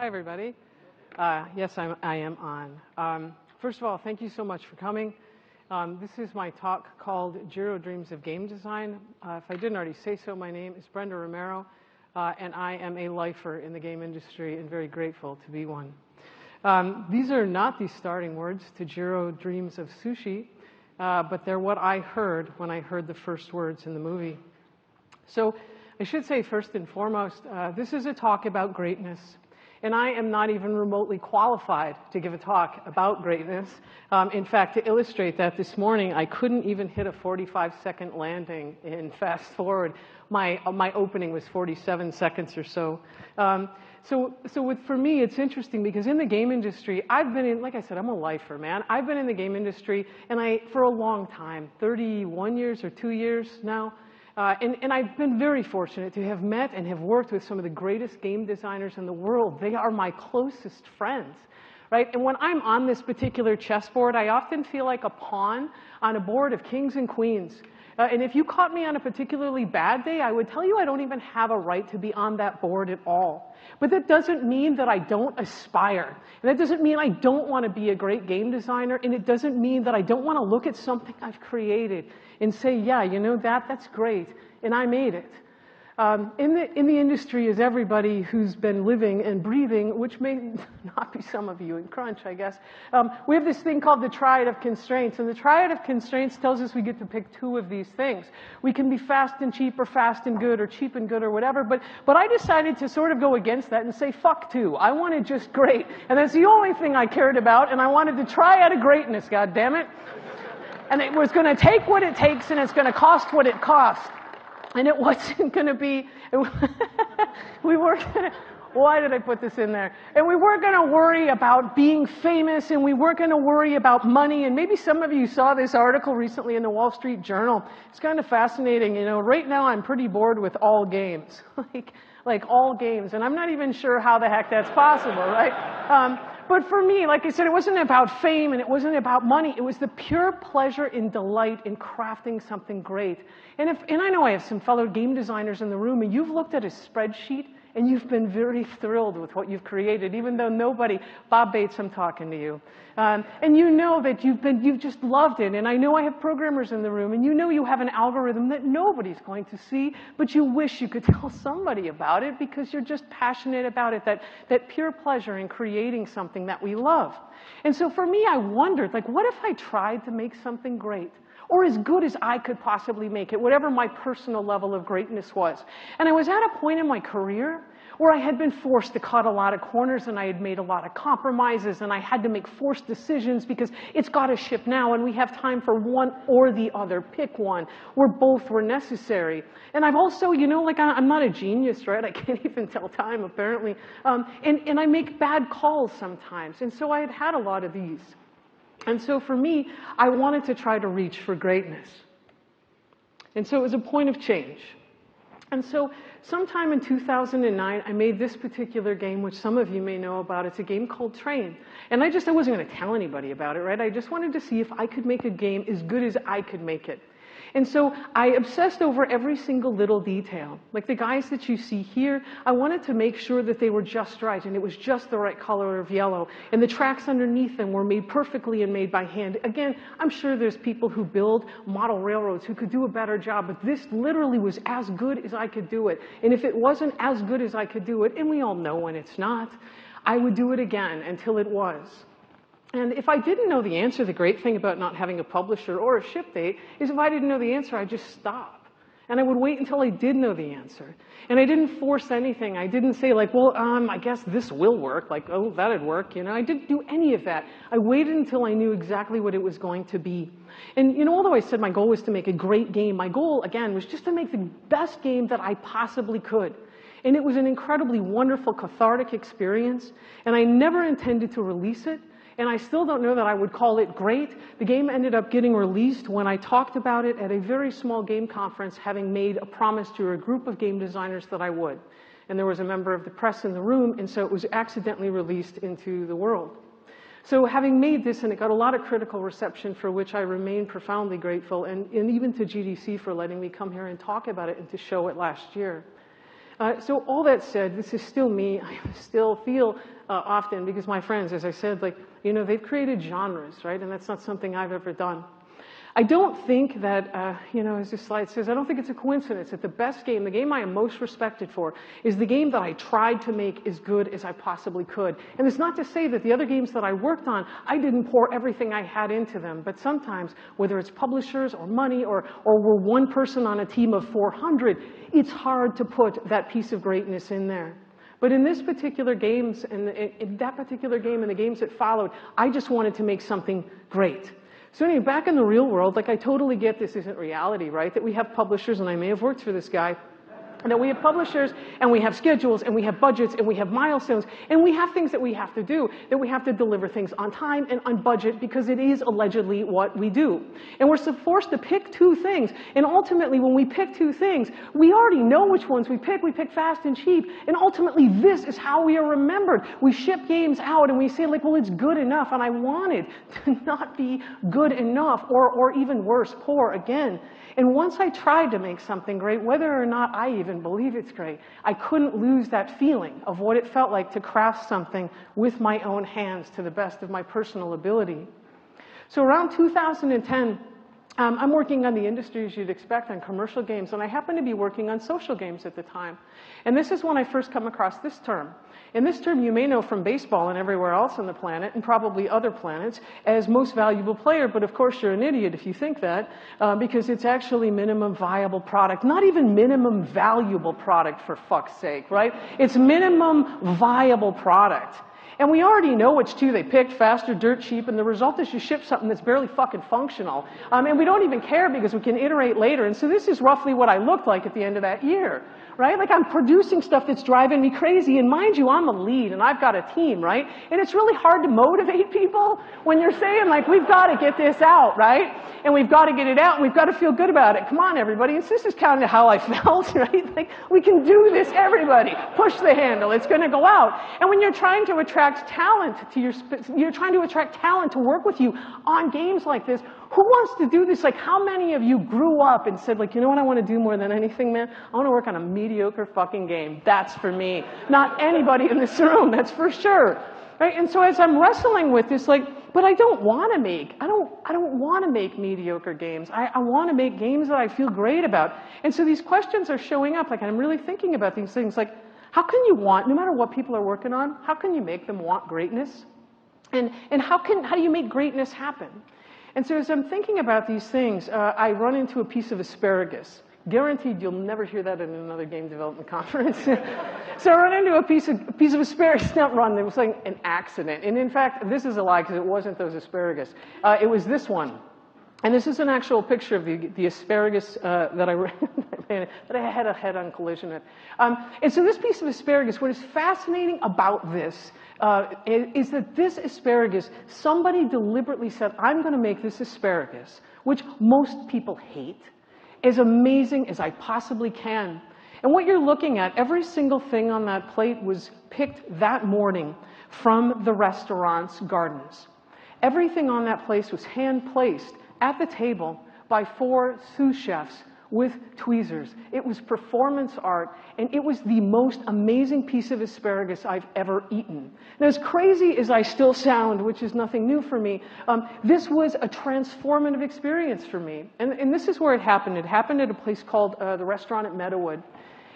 Hi, everybody. Yes, I am on. First of all, thank you so much for coming. This is my talk called Jiro Dreams of Game Design. If I didn't already say so, my name is Brenda Romero, and I am a lifer in the game industry and very grateful to be one. These are not the starting words to Jiro Dreams of Sushi, but they're what I heard when I heard the first words in the movie. So I should say first and foremost, this is a talk about greatness. And I am not even remotely qualified to give a talk about greatness. In fact, to illustrate that this morning, I couldn't even hit a 45-second landing in fast forward. My opening was 47 seconds or so. For me, it's interesting because in the game industry, I've been in, like I said, I'm a lifer, man. I've been in the game industry for a long time, 31 years or 2 years now. And I've been very fortunate to have met and have worked with some of the greatest game designers in the world. They are my closest friends, right? And when I'm on this particular chessboard, I often feel like a pawn on a board of kings and queens. And if you caught me on a particularly bad day, I would tell you I don't even have a right to be on that board at all. But that doesn't mean that I don't aspire. And that doesn't mean I don't want to be a great game designer. And it doesn't mean that I don't want to look at something I've created and say, yeah, you know, that's great. And I made it. In the industry is everybody who's been living and breathing, which may not be some of you in Crunch, I guess. We have this thing called the triad of constraints, and the triad of constraints tells us we get to pick two of these things. We can be fast and cheap, or fast and good, or cheap and good, or whatever, but I decided to sort of go against that and say, fuck two. I wanted just great, and that's the only thing I cared about, and I wanted the triad of greatness, God damn it. And it was going to take what it takes, and it's going to cost what it costs. And it wasn't going to be, we weren't going to, why did I put this in there? And we weren't going to worry about being famous, and we weren't going to worry about money. And maybe some of you saw this article recently in the Wall Street Journal. It's kind of fascinating. You know, right now I'm pretty bored with all games, like all games. And I'm not even sure how the heck that's possible, right? But for me, like I said, it wasn't about fame and it wasn't about money. It was the pure pleasure and delight in crafting something great. And I know I have some fellow game designers in the room, and you've looked at a spreadsheet and you've been very thrilled with what you've created, even though nobody, Bob Bates, I'm talking to you. And you know that you've just loved it. And I know I have programmers in the room, and you know you have an algorithm that nobody's going to see, but you wish you could tell somebody about it because you're just passionate about it, that pure pleasure in creating something that we love. And so for me, I wondered, like, what if I tried to make something great? Or as good as I could possibly make it, whatever my personal level of greatness was. And I was at a point in my career where I had been forced to cut a lot of corners, and I had made a lot of compromises, and I had to make forced decisions because it's got to ship now, and we have time for one or the other. Pick one, where both were necessary. And I've also, you know, like I'm not a genius, right? I can't even tell time, apparently. And I make bad calls sometimes. And so I had had a lot of these. And so for me, I wanted to try to reach for greatness. And so it was a point of change. And so sometime in 2009, I made this particular game, which some of you may know about. It's a game called Train. And I wasn't going to tell anybody about it, right? I just wanted to see if I could make a game as good as I could make it. And so I obsessed over every single little detail. Like the guys that you see here, I wanted to make sure that they were just right, and it was just the right color of yellow. And the tracks underneath them were made perfectly and made by hand. Again, I'm sure there's people who build model railroads who could do a better job, but this literally was as good as I could do it. And if it wasn't as good as I could do it, and we all know when it's not, I would do it again until it was. And if I didn't know the answer, the great thing about not having a publisher or a ship date is if I didn't know the answer, I'd just stop. And I would wait until I did know the answer. And I didn't force anything. I didn't say like, well, I guess this will work. Like, oh, that'd work. You know, I didn't do any of that. I waited until I knew exactly what it was going to be. And, you know, although I said my goal was to make a great game, my goal, again, was just to make the best game that I possibly could. And it was an incredibly wonderful, cathartic experience. And I never intended to release it. And I still don't know that I would call it great. The game ended up getting released when I talked about it at a very small game conference, having made a promise to a group of game designers that I would. And there was a member of the press in the room, and so it was accidentally released into the world. So having made this, and it got a lot of critical reception for which I remain profoundly grateful, and even to GDC for letting me come here and talk about it and to show it last year. So all that said, this is still me. I still feel often because my friends, as I said, like, you know, they've created genres, right? And that's not something I've ever done. I don't think that, you know, as this slide says, I don't think it's a coincidence that the best game, the game I am most respected for, is the game that I tried to make as good as I possibly could. And it's not to say that the other games that I worked on, I didn't pour everything I had into them. But sometimes, whether it's publishers or money or we're one person on a team of 400, it's hard to put that piece of greatness in there. But in this particular games, and in that particular game and the games that followed, I just wanted to make something great. So anyway, back in the real world, like I totally get this isn't reality, right? That we have publishers, and I may have worked for this guy, and that we have publishers, and we have schedules, and we have budgets, and we have milestones, and we have things that we have to do, that we have to deliver things on time and on budget because it is allegedly what we do. And we're forced to pick two things, and ultimately when we pick two things, we already know which ones we pick. We pick fast and cheap, and ultimately this is how we are remembered. We ship games out, and we say like, well, it's good enough, and I wanted to not be good enough, or even worse, poor again. And once I tried to make something great, whether or not I even believe it's great, I couldn't lose that feeling of what it felt like to craft something with my own hands to the best of my personal ability. So around 2010, I'm working on the industries you'd expect on commercial games, and I happen to be working on social games at the time. And this is when I first come across this term. And this term you may know from baseball and everywhere else on the planet, and probably other planets, as most valuable player, but of course you're an idiot if you think that, because it's actually minimum viable product. Not even minimum valuable product, for fuck's sake, right? It's minimum viable product. And we already know which two they picked, fast or dirt cheap, and the result is you ship something that's barely fucking functional. And we don't even care because we can iterate later. And so this is roughly what I looked like at the end of that year, right? Like I'm producing stuff that's driving me crazy. And mind you, I'm a lead and I've got a team, right? And it's really hard to motivate people when you're saying like, we've got to get this out, right? And we've got to get it out and we've got to feel good about it. Come on, everybody. And so this is kind of how I felt, right? Like we can do this, everybody. Push the handle. It's going to go out. And when you're trying to attract talent to you're trying to attract talent to work with you on games like this, who wants to do this? Like how many of you grew up and said like, you know what I want to do more than anything, man? I want to work on a mediocre fucking game. That's for me. Not anybody in this room, that's for sure. Right? And so as I'm wrestling with this, like, but I don't want to make mediocre games. I want to make games that I feel great about. And so these questions are showing up, like I'm really thinking about these things, like, how can you want, no matter what people are working on, how can you make them want greatness? And how do you make greatness happen? And so as I'm thinking about these things, I run into a piece of asparagus. Guaranteed you'll never hear that in another game development conference. So I run into a piece of asparagus, not run, it was like an accident. And in fact, this is a lie because it wasn't those asparagus. It was this one. And this is an actual picture of the asparagus that I ran, that I had a head-on collision with. And so this piece of asparagus, what is fascinating about this is that this asparagus, somebody deliberately said, I'm going to make this asparagus, which most people hate, as amazing as I possibly can. And what you're looking at, every single thing on that plate was picked that morning from the restaurant's gardens. Everything on that place was hand-placed at the table by 4 sous chefs with tweezers. It was performance art, and it was the most amazing piece of asparagus I've ever eaten. And as crazy as I still sound, which is nothing new for me, this was a transformative experience for me. And this is where it happened. It happened at a place called the Restaurant at Meadowood.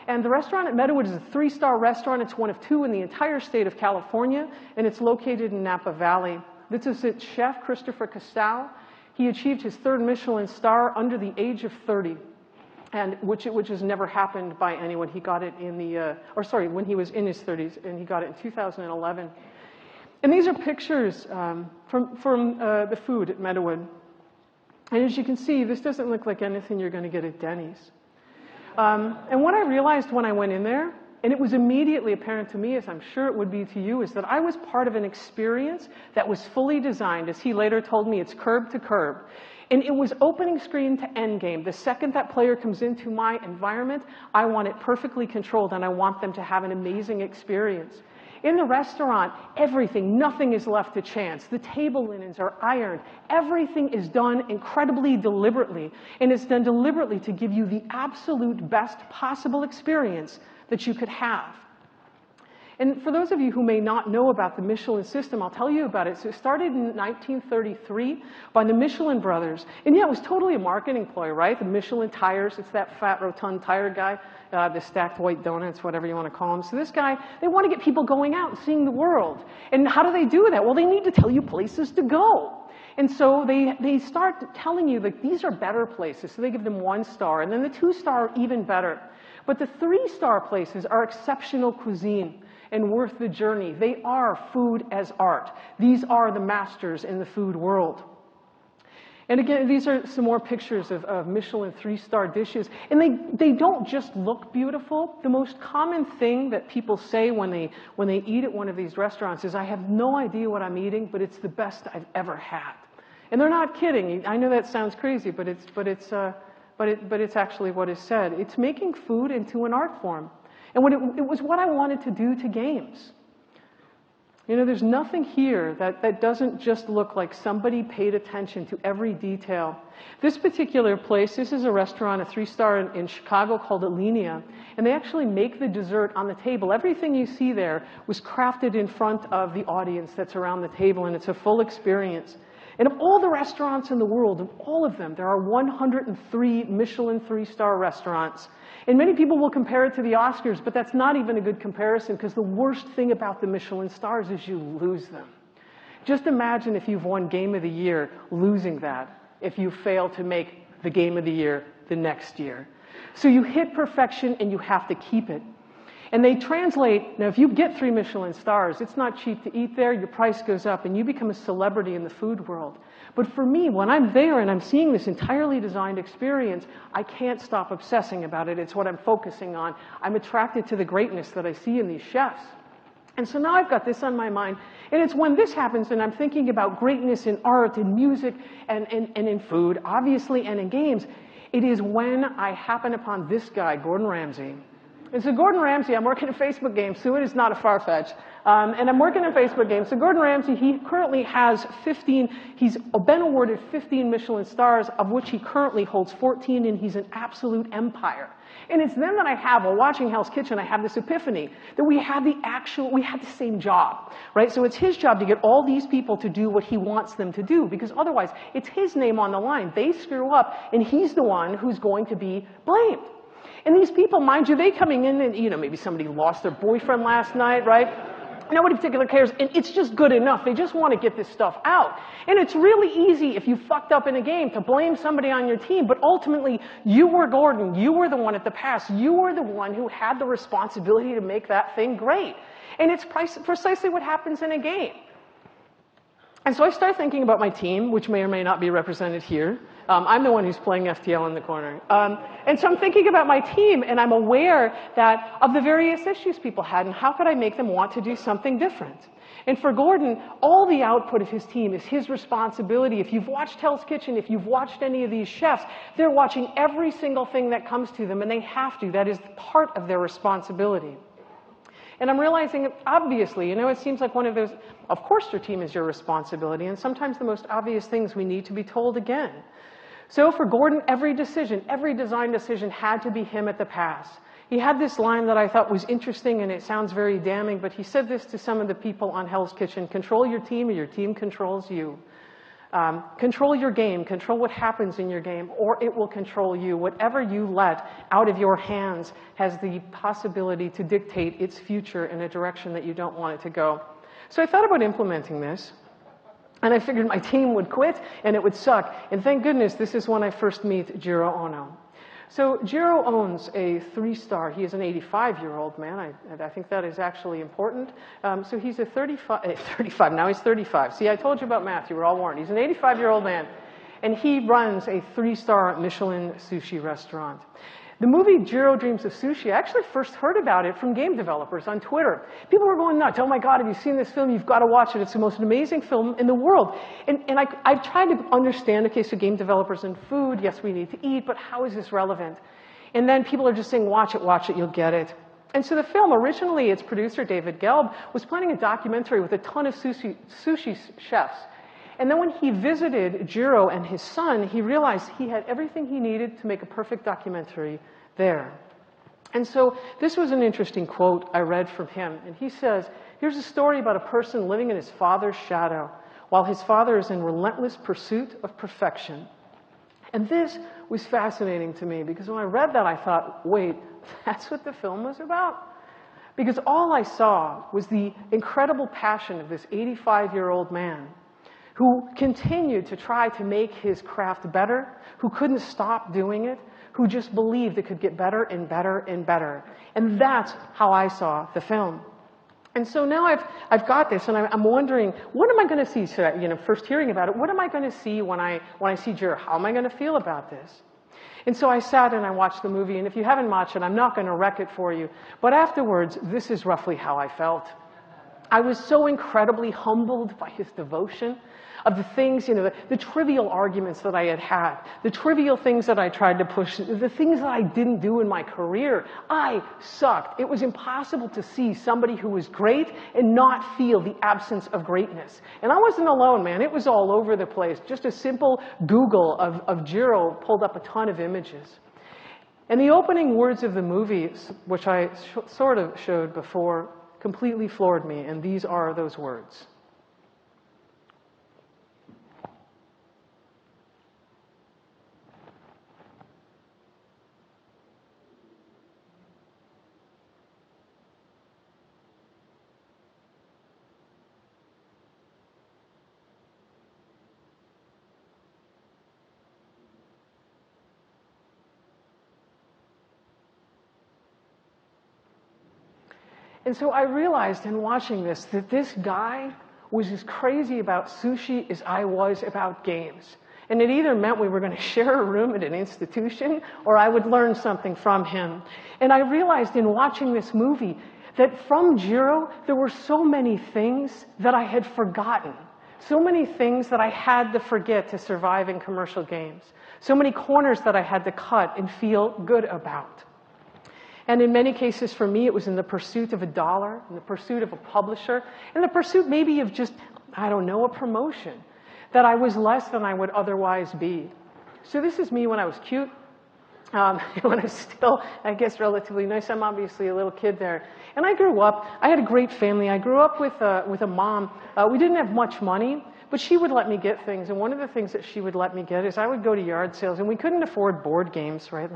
And the Restaurant at Meadowood is a 3-star restaurant. It's one of 2 in the entire state of California, and it's located in Napa Valley. This is its chef, Christopher Castal. He achieved his 3rd Michelin star under the age of 30, and which has never happened by anyone. He got it in when he was in his 30s, and he got it in 2011. And these are pictures from the food at Meadowood. And as you can see, this doesn't look like anything you're going to get at Denny's. And what I realized when I went in there, and it was immediately apparent to me, as I'm sure it would be to you, is that I was part of an experience that was fully designed. As he later told me, it's curb to curb. And it was opening screen to end game. The second that player comes into my environment, I want it perfectly controlled, and I want them to have an amazing experience. In the restaurant, everything, nothing is left to chance. The table linens are ironed. Everything is done incredibly deliberately. And it's done deliberately to give you the absolute best possible experience that you could have. And for those of you who may not know about the Michelin system, I'll tell you about it. So it started in 1933 by the Michelin brothers. And yeah, it was totally a marketing ploy, right? The Michelin tires, it's that fat, rotund tire guy, the stacked white donuts, whatever you want to call them. So this guy, they want to get people going out and seeing the world. And how do they do that? Well, they need to tell you places to go. And so they start telling you that these are better places. So they give them 1 star. And then the 2-star are even better. But the 3-star places are exceptional cuisine and worth the journey. They are food as art. These are the masters in the food world. And again, these are some more pictures of Michelin 3-star dishes. And they don't just look beautiful. The most common thing that people say when they eat at one of these restaurants is, I have no idea what I'm eating, but it's the best I've ever had. And they're not kidding. I know that sounds crazy, but it's actually what is said. It's making food into an art form. And it was what I wanted to do to games. You know, there's nothing here that doesn't just look like somebody paid attention to every detail. This particular place, this is a restaurant, a 3-star in Chicago called Alinea, and they actually make the dessert on the table. Everything you see there was crafted in front of the audience that's around the table, and it's a full experience. And of all the restaurants in the world, of all of them, there are 103 Michelin 3-star restaurants. And many people will compare it to the Oscars, but that's not even a good comparison, because the worst thing about the Michelin stars is you lose them. Just imagine if you've won Game of the Year, losing that, if you fail to make the Game of the Year the next year. So you hit perfection and you have to keep it. And they translate, now if you get 3 Michelin stars, it's not cheap to eat there, your price goes up, and you become a celebrity in the food world. But for me, when I'm there and I'm seeing this entirely designed experience, I can't stop obsessing about it. It's what I'm focusing on. I'm attracted to the greatness that I see in these chefs. And so now I've got this on my mind, and it's when this happens and I'm thinking about greatness in art and music and in food, obviously, and in games, it is when I happen upon this guy, Gordon Ramsay. And so Gordon Ramsay, I'm working a Facebook game, so it is not a far-fetch. And I'm working a Facebook game. So Gordon Ramsay, he currently has 15, he's been awarded 15 Michelin stars, of which he currently holds 14, and he's an absolute empire. And it's then that I have, while watching Hell's Kitchen, I have this epiphany that we had the same job, right? So it's his job to get all these people to do what he wants them to do, because otherwise it's his name on the line. They screw up, and he's the one who's going to be blamed. And these people, mind you, they coming in and, you know, maybe somebody lost their boyfriend last night, right? Nobody particularly cares, and it's just good enough. They just want to get this stuff out. And it's really easy if you fucked up in a game to blame somebody on your team, but ultimately, you were Gordon. You were the one at the pass. You were the one who had the responsibility to make that thing great. And it's precisely what happens in a game. And so I start thinking about my team, which may or may not be represented here. I'm the one who's playing FTL in the corner. And so I'm thinking about my team, and I'm aware that of the various issues people had, and how could I make them want to do something different? And for Gordon, all the output of his team is his responsibility. If you've watched Hell's Kitchen, if you've watched any of these chefs, they're watching every single thing that comes to them, and they have to. That is part of their responsibility. And I'm realizing, obviously, you know, it seems like one of those, of course your team is your responsibility, and sometimes the most obvious things we need to be told again. So for Gordon, every decision, every design decision had to be him at the pass. He had this line that I thought was interesting, and it sounds very damning, but he said this to some of the people on Hell's Kitchen: control your team, or your team controls you. Control your game, control what happens in your game, or it will control you. Whatever you let out of your hands has the possibility to dictate its future in a direction that you don't want it to go. So I thought about implementing this, and I figured my team would quit and it would suck. And thank goodness this is when I first meet Jiro Ono. So Jiro owns a 3-star. He is an 85-year-old man. I think that is actually important. So he's a 35, now he's 35. See, I told you about math. You were all warned. He's an 85-year-old man, and he runs a 3-star Michelin sushi restaurant. The movie Jiro Dreams of Sushi, I actually first heard about it from game developers on Twitter. People were going nuts. Oh my God, have you seen this film? You've got to watch it. It's the most amazing film in the world. And I've tried to understand, okay, so game developers and food, yes, we need to eat, but how is this relevant? And then people are just saying, watch it, you'll get it. And so the film, originally its producer, David Gelb, was planning a documentary with a ton of sushi chefs. And then when he visited Jiro and his son, he realized he had everything he needed to make a perfect documentary there. And so this was an interesting quote I read from him. And he says, here's a story about a person living in his father's shadow while his father is in relentless pursuit of perfection. And this was fascinating to me because when I read that, I thought, wait, that's what the film was about? Because all I saw was the incredible passion of this 85-year-old man who continued to try to make his craft better, who couldn't stop doing it, who just believed it could get better and better and better. And that's how I saw the film. And so now I've got this, and I'm wondering, what am I going to see? So, first hearing about it, what am I going to see when I see Jiro? How am I going to feel about this? And so I sat and I watched the movie, and if you haven't watched it, I'm not going to wreck it for you. But afterwards, this is roughly how I felt. I was so incredibly humbled by his devotion of the things, the trivial arguments that I had, the trivial things that I tried to push, the things that I didn't do in my career. I sucked. It was impossible to see somebody who was great and not feel the absence of greatness. And I wasn't alone, man. It was all over the place. Just a simple Google of Jiro pulled up a ton of images. And the opening words of the movie, which I sort of showed before, completely floored me, and these are those words. And so I realized in watching this that this guy was as crazy about sushi as I was about games. And it either meant we were going to share a room at an institution or I would learn something from him. And I realized in watching this movie that from Jiro, there were so many things that I had forgotten. So many things that I had to forget to survive in commercial games. So many corners that I had to cut and feel good about. And in many cases for me, it was in the pursuit of a dollar, in the pursuit of a publisher, in the pursuit maybe of just, I don't know, a promotion, that I was less than I would otherwise be. So this is me when I was cute, when I was still, I guess, relatively nice. I'm obviously a little kid there. And I grew up, I had a great family. I grew up with a mom. We didn't have much money, but she would let me get things. And one of the things that she would let me get is I would go to yard sales, and we couldn't afford board games, right?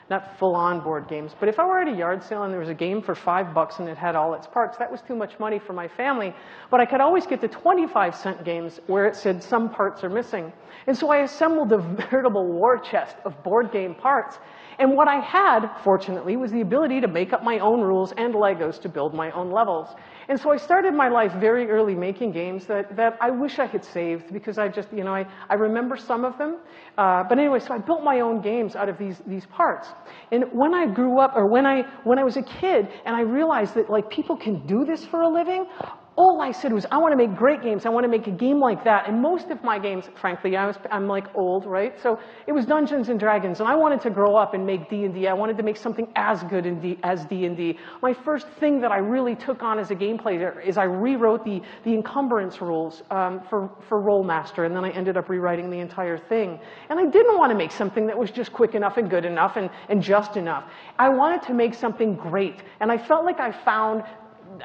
Not full-on board games. But if I were at a yard sale and there was a game for $5 and it had all its parts, that was too much money for my family. But I could always get the 25-cent games where it said some parts are missing. And so I assembled a veritable war chest of board game parts. And what I had, fortunately, was the ability to make up my own rules and Legos to build my own levels. And so I started my life very early making games that I wish I had saved because I just, I remember some of them. But anyway, so I built my own games out of these parts. And when I grew up, or when I was a kid, and I realized that like people can do this for a living, all I said was, I want to make great games. I want to make a game like that. And most of my games, frankly, I'm like old, right? So it was Dungeons and Dragons. And I wanted to grow up and make D&D. I wanted to make something as good as D&D. My first thing that I really took on as a game player is I rewrote the encumbrance rules for Rollmaster. And then I ended up rewriting the entire thing. And I didn't want to make something that was just quick enough and good enough and just enough. I wanted to make something great. And I felt like I found,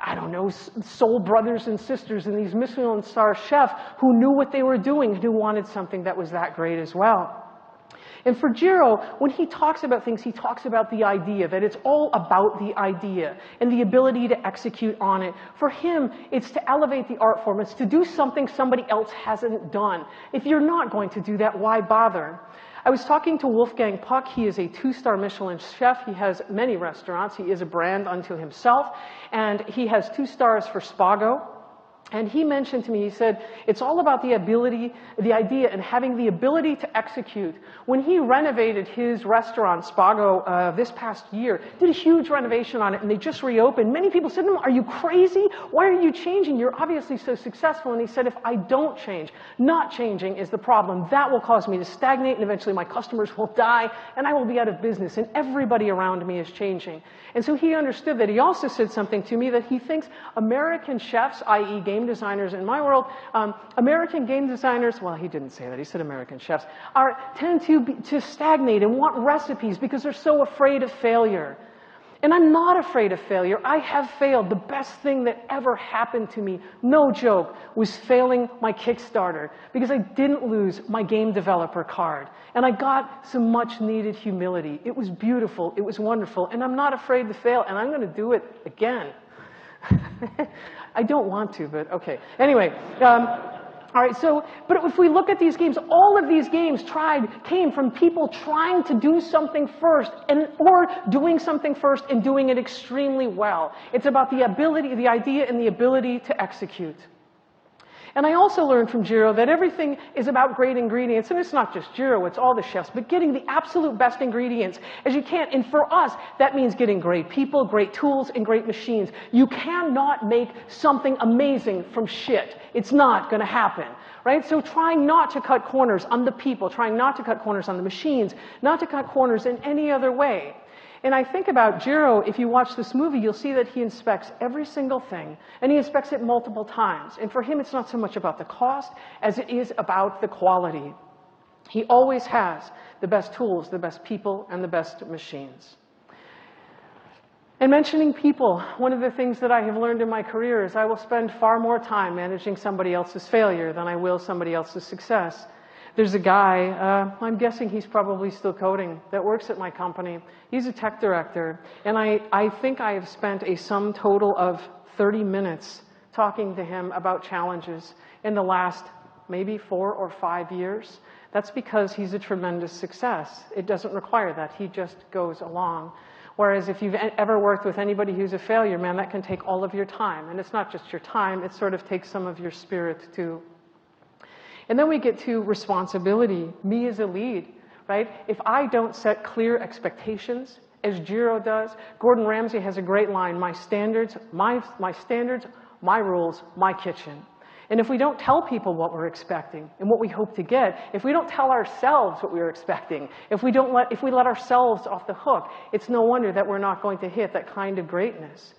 I don't know, soul brothers and sisters and these Michelin star chefs who knew what they were doing and who wanted something that was that great as well. And for Jiro, when he talks about things, he talks about the idea, that it's all about the idea and the ability to execute on it. For him, it's to elevate the art form. It's to do something somebody else hasn't done. If you're not going to do that, why bother? I was talking to Wolfgang Puck. He is a 2-star Michelin chef. He has many restaurants. He is a brand unto himself. And he has 2 stars for Spago. And he mentioned to me, he said, it's all about the ability, the idea, and having the ability to execute. When he renovated his restaurant, Spago, this past year, did a huge renovation on it, and they just reopened. Many people said to him, are you crazy? Why are you changing? You're obviously so successful. And he said, if I don't change, not changing is the problem. That will cause me to stagnate, and eventually my customers will die, and I will be out of business, and everybody around me is changing. And so he understood that. He also said something to me that he thinks American chefs, i.e. game designers in my world, American game designers, well, he didn't say that, he said American chefs, tend to stagnate and want recipes because they're so afraid of failure. And I'm not afraid of failure. I have failed. The best thing that ever happened to me, no joke, was failing my Kickstarter because I didn't lose my game developer card. And I got some much needed humility. It was beautiful. It was wonderful. And I'm not afraid to fail. And I'm going to do it again. I don't want to, but okay. Anyway. All right, so, but if we look at these games, all of these games came from people trying to do something first, or doing something first and doing it extremely well. It's about the ability, the idea and the ability to execute. And I also learned from Jiro that everything is about great ingredients. And it's not just Jiro, it's all the chefs, but getting the absolute best ingredients as you can. And for us, that means getting great people, great tools, and great machines. You cannot make something amazing from shit. It's not going to happen, right? So trying not to cut corners on the people, trying not to cut corners on the machines, not to cut corners in any other way. And I think about Jiro, if you watch this movie, you'll see that he inspects every single thing, and he inspects it multiple times. And for him, it's not so much about the cost as it is about the quality. He always has the best tools, the best people, and the best machines. And mentioning people, one of the things that I have learned in my career is I will spend far more time managing somebody else's failure than I will somebody else's success. There's a guy, I'm guessing he's probably still coding, that works at my company. He's a tech director, and I think I have spent a sum total of 30 minutes talking to him about challenges in the last maybe 4 or 5 years. That's because he's a tremendous success. It doesn't require that. He just goes along. Whereas if you've ever worked with anybody who's a failure, man, that can take all of your time. And it's not just your time, it sort of takes some of your spirit too. And then we get to responsibility, me as a lead, right? If I don't set clear expectations, as Jiro does, Gordon Ramsay has a great line, my standards, my rules, my kitchen. And if we don't tell people what we're expecting and what we hope to get, if we don't tell ourselves what we're expecting, if we let ourselves off the hook, it's no wonder that we're not going to hit that kind of greatness.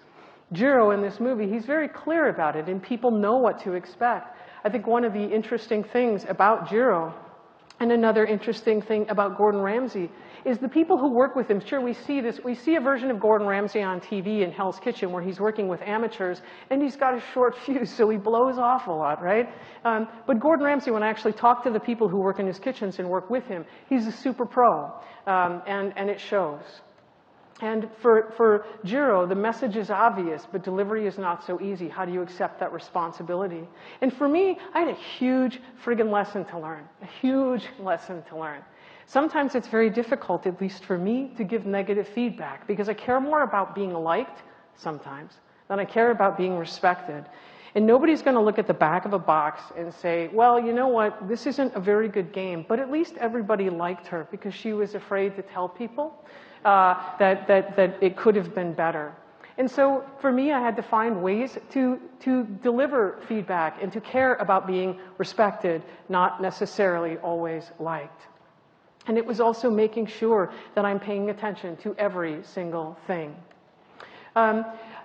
Jiro in this movie, he's very clear about it, and people know what to expect. I think one of the interesting things about Jiro, and another interesting thing about Gordon Ramsay, is the people who work with him. Sure, we see a version of Gordon Ramsay on TV in Hell's Kitchen where he's working with amateurs, and he's got a short fuse, so he blows off a lot, right? But Gordon Ramsay, when I actually talk to the people who work in his kitchens and work with him, he's a super pro, and it shows. And for Jiro, the message is obvious, but delivery is not so easy. How do you accept that responsibility? And for me, I had a huge friggin' lesson to learn, a huge lesson to learn. Sometimes it's very difficult, at least for me, to give negative feedback because I care more about being liked sometimes than I care about being respected. And nobody's going to look at the back of a box and say, well, you know what, this isn't a very good game, but at least everybody liked her because she was afraid to tell people that it could have been better. And so for me, I had to find ways to deliver feedback and to care about being respected, not necessarily always liked. And it was also making sure that I'm paying attention to every single thing.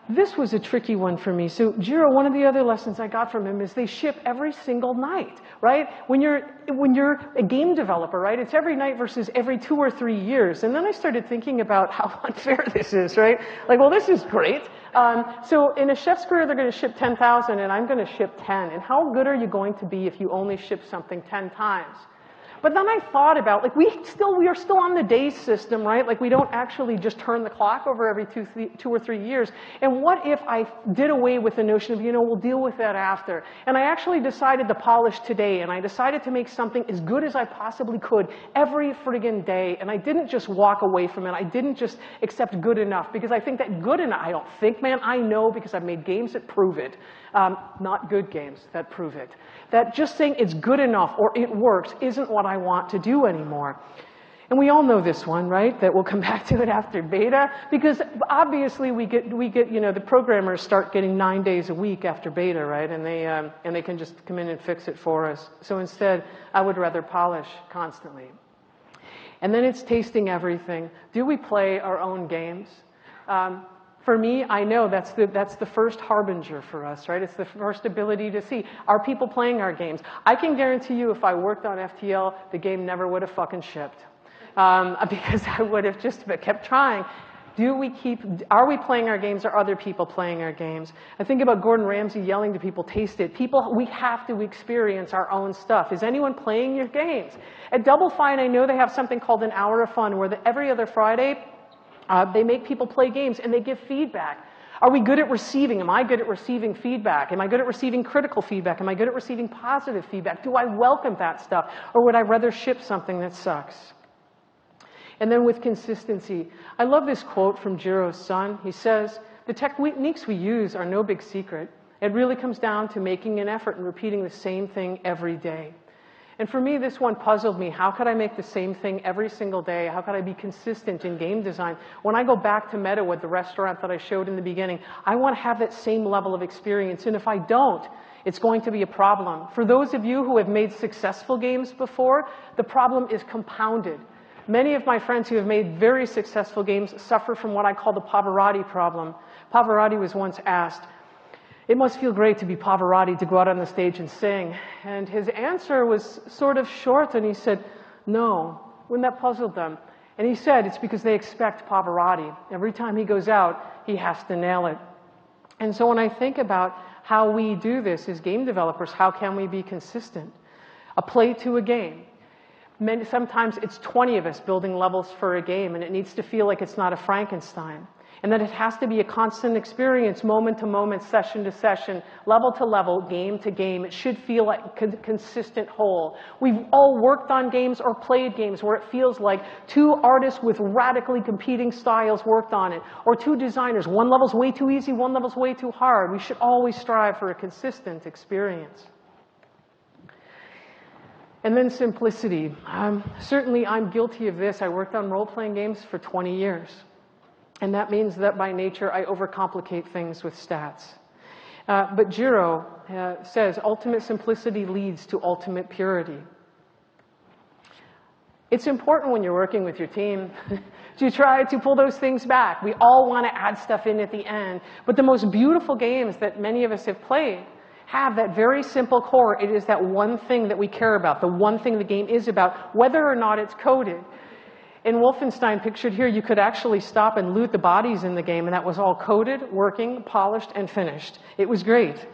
This was a tricky one for me. So Jiro, one of the other lessons I got from him is they ship every single night, right? When you're a game developer, right? It's every night versus every 2 or 3 years. And then I started thinking about how unfair this is, right? Like, well, this is great. So in a chef's career, they're going to ship 10,000 and I'm going to ship 10. And how good are you going to be if you only ship something 10 times? But then I thought about, like, we are still on the days system, right? Like, we don't actually just turn the clock over every 2 or 3 years. And what if I did away with the notion of, we'll deal with that after? And I actually decided to polish today, and I decided to make something as good as I possibly could every friggin' day. And I didn't just walk away from it. I didn't just accept good enough, because I think that good enough, I don't think, man, I know, because I've made games that prove it. Not good games that prove it. That just saying it's good enough or it works isn't what I want to do anymore. And we all know this one, right? That we'll come back to it after beta, because obviously we get the programmers start getting 9 days a week after beta, right? And they can just come in and fix it for us. So instead, I would rather polish constantly. And then it's tasting everything. Do we play our own games? For me, I know that's the first harbinger for us, right? It's the first ability to see, are people playing our games? I can guarantee you if I worked on FTL, the game never would have fucking shipped. Because I would have just kept trying. Are we playing our games or are other people playing our games? I think about Gordon Ramsay yelling to people, taste it. We have to experience our own stuff. Is anyone playing your games? At Double Fine, I know they have something called an Hour of Fun, where every other Friday, they make people play games and they give feedback. Are we good at receiving? Am I good at receiving feedback? Am I good at receiving critical feedback? Am I good at receiving positive feedback? Do I welcome that stuff? Or would I rather ship something that sucks? And then with consistency, I love this quote from Jiro's son. He says, "The techniques we use are no big secret. It really comes down to making an effort and repeating the same thing every day." And for me, this one puzzled me. How could I make the same thing every single day? How could I be consistent in game design? When I go back to Meadowood, the restaurant that I showed in the beginning, I want to have that same level of experience. And if I don't, it's going to be a problem. For those of you who have made successful games before, the problem is compounded. Many of my friends who have made very successful games suffer from what I call the Pavarotti problem. Pavarotti was once asked, "It must feel great to be Pavarotti, to go out on the stage and sing." And his answer was sort of short, and he said, "No." Wouldn't that puzzle them? And he said, it's because they expect Pavarotti. Every time he goes out, he has to nail it. And so when I think about how we do this as game developers, how can we be consistent? A play to a game. Sometimes it's 20 of us building levels for a game, and it needs to feel like it's not a Frankenstein. And that it has to be a constant experience, moment to moment, session to session, level to level, game to game. It should feel like a consistent whole. We've all worked on games or played games where it feels like two artists with radically competing styles worked on it, or two designers. One level's way too easy, one level's way too hard. We should always strive for a consistent experience. And then simplicity. Certainly I'm guilty of this. I worked on role-playing games for 20 years. And that means that by nature I overcomplicate things with stats. But Jiro says ultimate simplicity leads to ultimate purity. It's important when you're working with your team to try to pull those things back. We all want to add stuff in at the end. But the most beautiful games that many of us have played have that very simple core. It is that one thing that we care about, the one thing the game is about, whether or not it's coded. In Wolfenstein, pictured here, you could actually stop and loot the bodies in the game, and that was all coded, working, polished, and finished. It was great,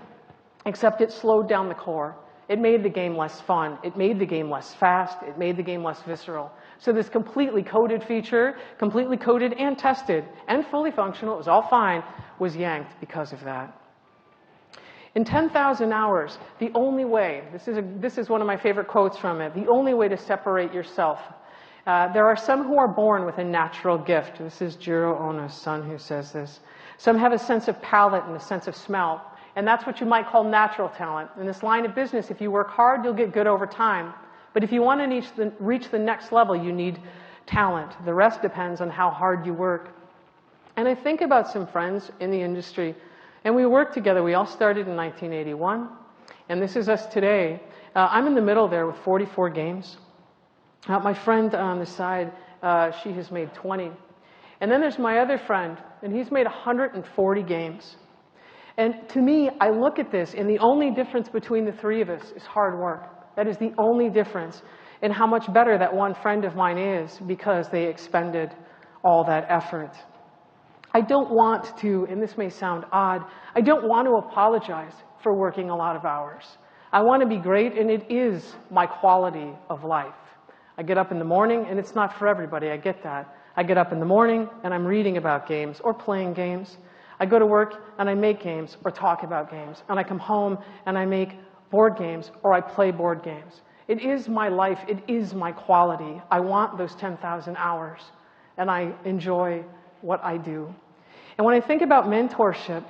except it slowed down the core. It made the game less fun. It made the game less fast. It made the game less visceral. So this completely coded feature, completely coded and tested, and fully functional, it was all fine, was yanked because of that. In 10,000 hours, the only way, this is one of my favorite quotes from it, the only way to separate yourself. There are some who are born with a natural gift. This is Jiro Ono's son who says this. Some have a sense of palate and a sense of smell, and that's what you might call natural talent. In this line of business, if you work hard, you'll get good over time. But if you want to reach the next level, you need talent. The rest depends on how hard you work. And I think about some friends in the industry, and we worked together. We all started in 1981, and this is us today. I'm in the middle there with 44 games. My friend on the side, she has made 20. And then there's my other friend, and he's made 140 games. And to me, I look at this, and the only difference between the three of us is hard work. That is the only difference in how much better that one friend of mine is because they expended all that effort. I don't want to, and this may sound odd, I don't want to apologize for working a lot of hours. I want to be great, and it is my quality of life. I get up in the morning, and it's not for everybody, I get that. I get up in the morning, and I'm reading about games or playing games. I go to work, and I make games or talk about games. And I come home, and I make board games or I play board games. It is my life. It is my quality. I want those 10,000 hours, and I enjoy what I do. And when I think about mentorship,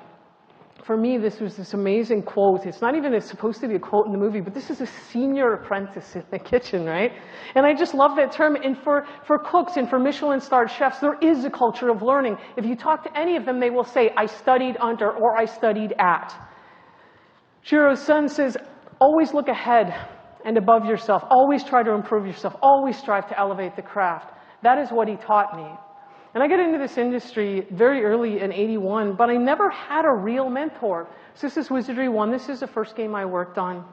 for me, this was this amazing quote. It's not even supposed to be a quote in the movie, but this is a senior apprentice in the kitchen, right? And I just love that term. And for cooks and for Michelin-starred chefs, there is a culture of learning. If you talk to any of them, they will say, I studied under or I studied at. Jiro's son says, always look ahead and above yourself. Always try to improve yourself. Always strive to elevate the craft. That is what he taught me. And I got into this industry very early in '81, but I never had a real mentor. So this is Wizardry 1. This is the first game I worked on.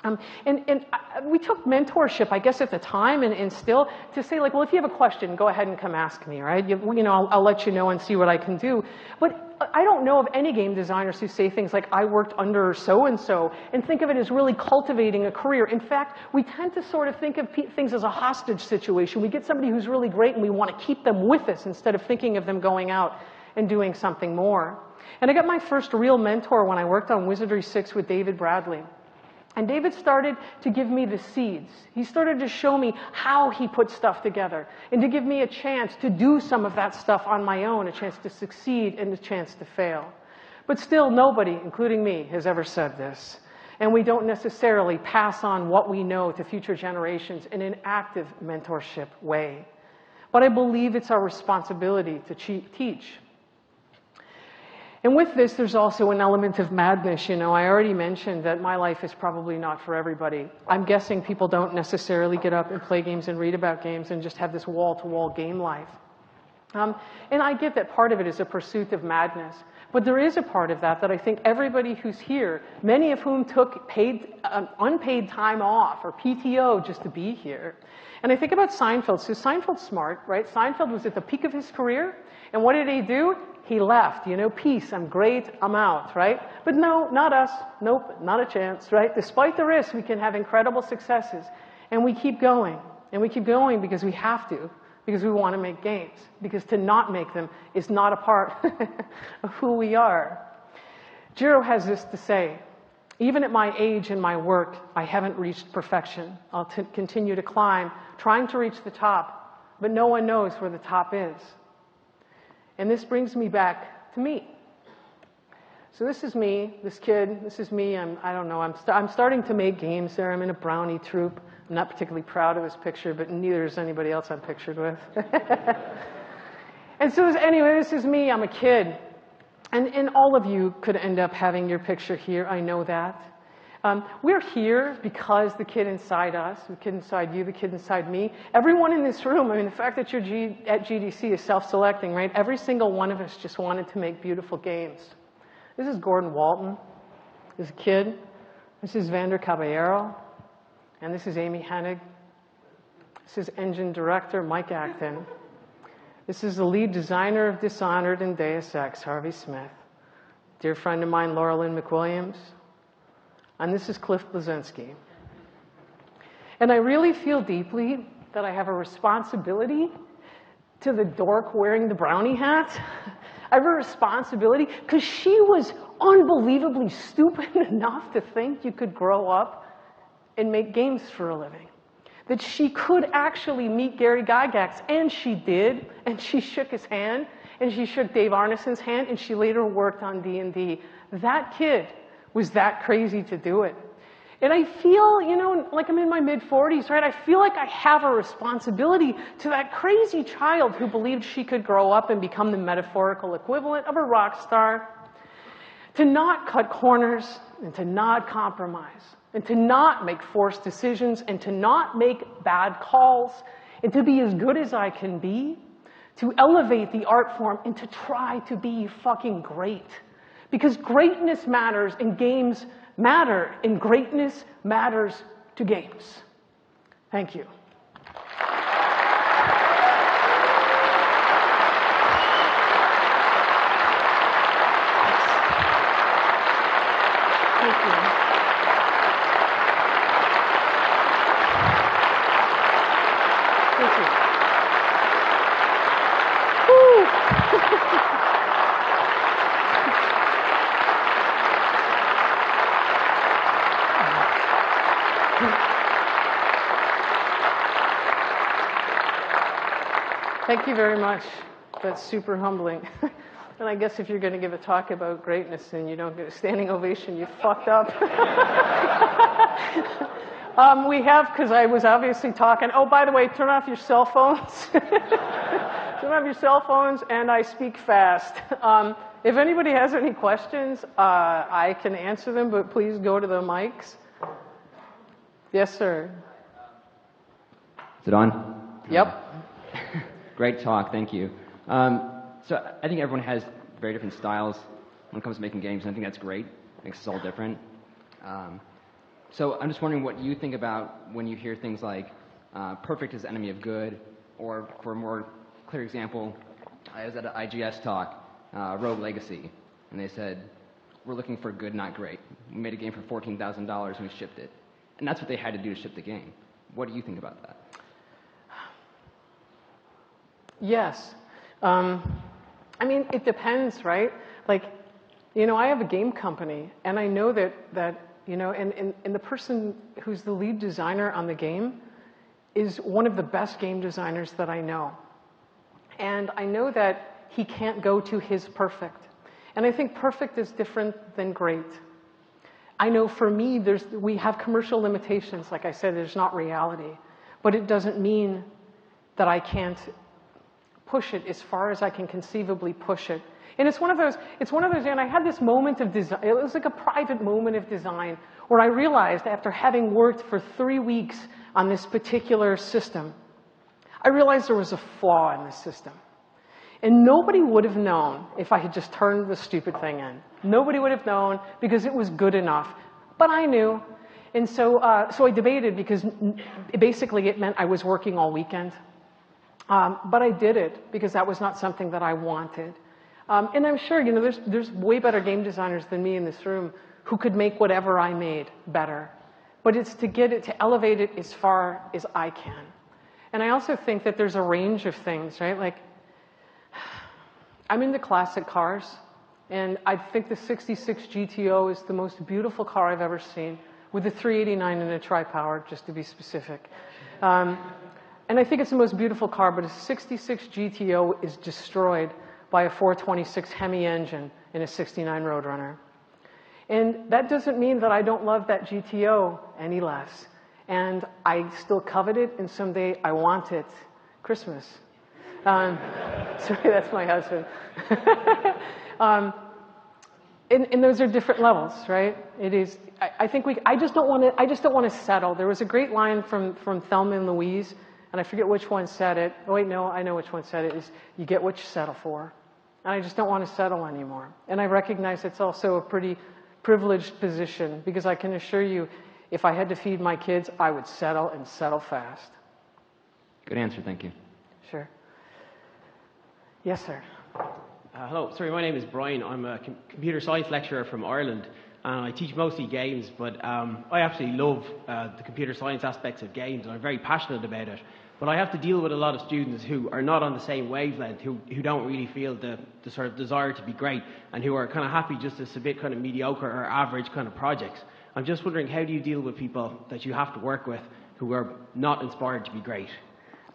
We took mentorship, I guess, at the time and still to say, like, well, if you have a question, go ahead and come ask me, right? I'll let you know and see what I can do. But I don't know of any game designers who say things like, I worked under so-and-so, and think of it as really cultivating a career. In fact, we tend to sort of think of things as a hostage situation. We get somebody who's really great and we want to keep them with us instead of thinking of them going out and doing something more. And I got my first real mentor when I worked on Wizardry 6 with David Bradley. And David started to give me the seeds. He started to show me how he put stuff together and to give me a chance to do some of that stuff on my own, a chance to succeed and a chance to fail. But still, nobody, including me, has ever said this. And we don't necessarily pass on what we know to future generations in an active mentorship way. But I believe it's our responsibility to teach. And with this, there's also an element of madness. I already mentioned that my life is probably not for everybody. I'm guessing people don't necessarily get up and play games and read about games and just have this wall-to-wall game life. And I get that part of it is a pursuit of madness. But there is a part of that I think everybody who's here, many of whom took unpaid time off or PTO just to be here. And I think about Seinfeld. So Seinfeld's smart, right? Seinfeld was at the peak of his career. And what did he do? He left, peace, I'm great, I'm out, right? But no, not us. Nope, not a chance, right? Despite the risk, we can have incredible successes. And we keep going. And we keep going because we have to, because we want to make games. Because to not make them is not a part of who we are. Jiro has this to say, even at my age and my work, I haven't reached perfection. I'll continue to climb, trying to reach the top, but no one knows where the top is. And this brings me back to me. So this is me, this kid, this is me. I'm starting to make games there. I'm in a brownie troupe. I'm not particularly proud of this picture, but neither is anybody else I'm pictured with. And so anyway, this is me. I'm a kid. And all of you could end up having your picture here. I know that. We're here because the kid inside us, the kid inside you, the kid inside me, everyone in this room, the fact that you're at GDC is self-selecting, right? Every single one of us just wanted to make beautiful games. This is Gordon Walton. This is a kid. This is Vander Caballero. And this is Amy Hennig. This is engine director Mike Acton. This is the lead designer of Dishonored and Deus Ex, Harvey Smith. Dear friend of mine, Laura Lynn McWilliams. And this is Cliff Blazinski. And I really feel deeply that I have a responsibility to the dork wearing the brownie hat. I have a responsibility because she was unbelievably stupid enough to think you could grow up and make games for a living. That she could actually meet Gary Gygax, and she did, and she shook his hand, and she shook Dave Arneson's hand, and she later worked on D&D. That kid was that crazy to do it. And I feel, like I'm in my mid-40s, right? I feel like I have a responsibility to that crazy child who believed she could grow up and become the metaphorical equivalent of a rock star, to not cut corners and to not compromise, and to not make forced decisions and to not make bad calls, and to be as good as I can be, to elevate the art form and to try to be fucking great. Because greatness matters and games matter, and greatness matters to games. Thank you. Thank you. Thank you. Woo! Thank you very much. That's super humbling. And I guess if you're going to give a talk about greatness and you don't get a standing ovation, you fucked up. We have, because I was obviously talking, oh, by the way, turn off your cell phones. Turn off your cell phones, and I speak fast. If anybody has any questions, I can answer them, but please go to the mics. Yes, sir. Is it on? Yep. Great talk, thank you. So I think everyone has very different styles when it comes to making games, and I think that's great. It makes us all different. So I'm just wondering what you think about when you hear things like perfect is enemy of good, or for a more clear example, I was at an IGS talk, Rogue Legacy, and they said, we're looking for good, not great. We made a game for $14,000 and we shipped it. And that's what they had to do to ship the game. What do you think about that? Yes. I mean, it depends, right? Like, you know, I have a game company, and I know that you know, and the person who's the lead designer on the game is one of the best game designers that I know. And I know that he can't go to his perfect. And I think perfect is different than great. I know for me, we have commercial limitations. Like I said, there's not reality. But it doesn't mean that I can't push it as far as I can conceivably push it. And it's one of those, and I had this moment of design, it was like a private moment of design where I realized after having worked for 3 weeks on this particular system, I realized there was a flaw in this system. And nobody would have known if I had just turned the stupid thing in. Nobody would have known because it was good enough. But I knew. And so I debated because basically it meant I was working all weekend. But I did it because that was not something that I wanted. And I'm sure, you know, there's way better game designers than me in this room who could make whatever I made better. But it's to get it, to elevate it as far as I can. And I also think that there's a range of things, right? Like, I'm into classic cars, and I think the 66 GTO is the most beautiful car I've ever seen, with a 389 and a tri-power, just to be specific. And I think it's the most beautiful car, but a 66 GTO is destroyed by a 426 Hemi engine in a 69 Roadrunner. And that doesn't mean that I don't love that GTO any less. And I still covet it, and someday I want it. Christmas. Sorry, that's my husband. And those are different levels, right? It is. I just don't want to settle. There was a great line from Thelma and Louise, and I forget which one said it. Oh wait, no, I know which one said it. Is you get what you settle for. And I just don't want to settle anymore. And I recognize it's also a pretty privileged position, because I can assure you, if I had to feed my kids, I would settle, and settle fast. Good answer, thank you. Sure. Yes, sir. Hello, sorry, my name is Brian. I'm a computer science lecturer from Ireland, and I teach mostly games, but I absolutely love the computer science aspects of games, and I'm very passionate about it. But I have to deal with a lot of students who are not on the same wavelength, who don't really feel the sort of desire to be great, and who are kind of happy just to submit kind of mediocre or average kind of projects. I'm just wondering, how do you deal with people that you have to work with who are not inspired to be great?